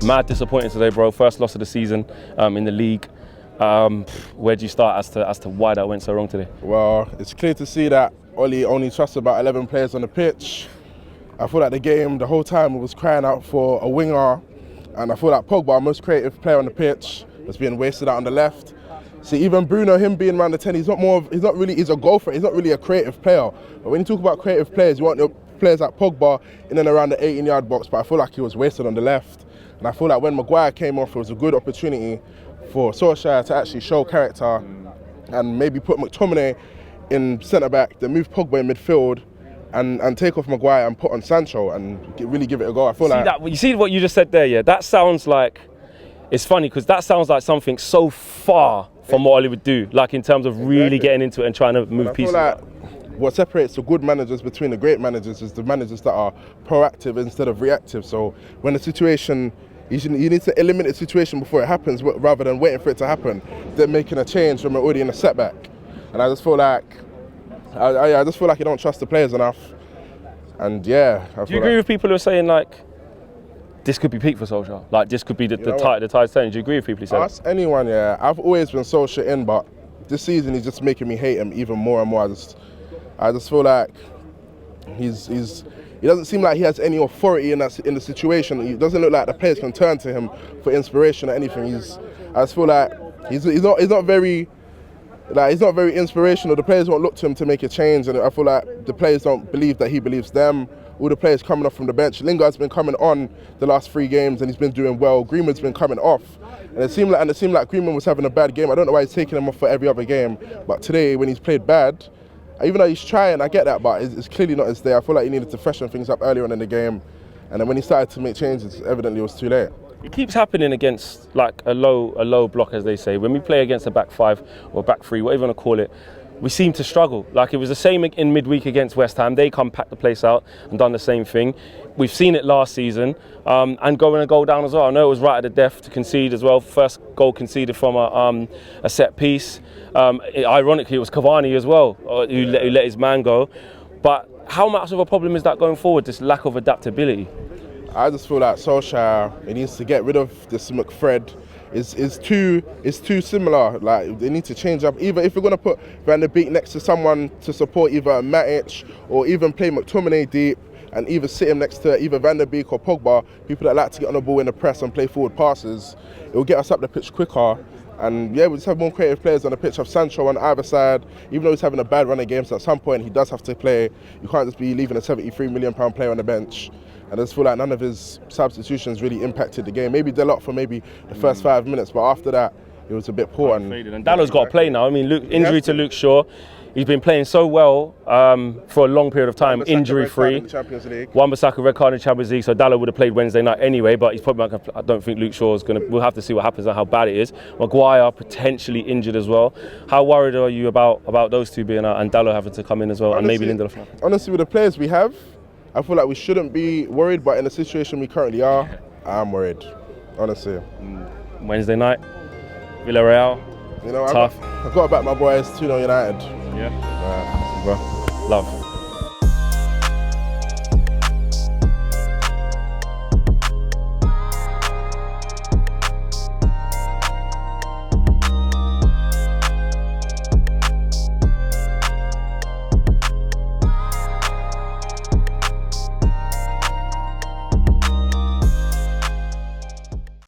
Mad disappointing today, bro. First loss of the season in the league. Where do you start as to why that went so wrong today? Well, it's clear to see that OLE only trusts about 11 players on the pitch. I feel like the game, the whole time, was crying out for a winger, and I feel like Pogba, our most creative player on the pitch, was being wasted out on the left. See, even Bruno, him being around the 10, he's a goal threat, he's not really a creative player. But when you talk about creative players, you want your players like Pogba in and around the 18-yard box, but I feel like he was wasted on the left. And I feel like when Maguire came off, it was a good opportunity for Solskjaer to actually show character and maybe put McTominay in centre-back, then move Pogba in midfield and take off Maguire and put on Sancho and really give it a go. I feel you see what you just said there, yeah? That sounds like, it's funny because that sounds like something so far from what OLE would do, like in terms of really getting into it and trying to move pieces. I feel like what separates the good managers between the great managers is the managers that are proactive instead of reactive. So when the situation, you need to eliminate the situation before it happens rather than waiting for it to happen, then making a change when we're already in a setback. And I just feel like, I just feel like you don't trust the players enough. And yeah. Do you agree with people who are saying like, this could be peak for Solskjaer? Like this could be the tide's turning. Do you agree with people who say Ask anyone, yeah. I've always been Solskjaer in, but this season he's just making me hate him even more and more. I just feel like he doesn't seem like he has any authority in the situation. It doesn't look like the players can turn to him for inspiration or anything. I just feel like he's not very inspirational. The players won't look to him to make a change, and I feel like the players don't believe that he believes them. All the players coming off from the bench. Lingard's been coming on the last 3 games and he's been doing well. Greenwood's been coming off, and it seemed like Greenwood was having a bad game. I don't know why he's taking him off for every other game, but today when he's played bad, even though he's trying, I get that, but it's clearly not his day. I feel like he needed to freshen things up earlier on in the game, and then when he started to make changes, evidently it was too late. It keeps happening against like a low block, as they say. When we play against a back 5 or back 3, whatever you want to call it, we seem to struggle. Like it was the same in midweek against West Ham. They come pack the place out and done the same thing. We've seen it last season and going a goal down as well. I know it was right at the death to concede as well. First goal conceded from a set piece. Ironically, it was Cavani as well who let his man go. But how much of a problem is that going forward, this lack of adaptability? I just feel like Solskjaer, he needs to get rid of this McFred. It's too similar. Like they need to change up. Either if you're gonna put Van der Beek next to someone to support either Matic or even play McTominay deep and either sit him next to either Van der Beek or Pogba, people that like to get on the ball in the press and play forward passes, it will get us up the pitch quicker. And yeah, we just have more creative players on the pitch. Have Sancho on either side. Even though he's having a bad run of games, at some point he does have to play. You can't just be leaving a £73 million player on the bench. And I just feel like none of his substitutions really impacted the game. Maybe Delort for maybe the first 5 minutes, but after that, it was a bit poor. And Dallow's got to play now. I mean, injury to Luke Shaw. He's been playing so well for a long period of time, injury-free. Wan-Bissaka red card in the Champions League, so Dallow would have played Wednesday night anyway, but he's probably not gonna, I don't think Luke Shaw's going to, we'll have to see what happens and how bad it is. Maguire potentially injured as well. How worried are you about those two being out and Dallow having to come in as well, honestly, and maybe Lindelof? Honestly, with the players we have, I feel like we shouldn't be worried, but in the situation we currently are, I'm worried, honestly. Wednesday night, Villarreal, you know, tough. I've got to back my boys, 2-0 United. Yeah. Bro, love.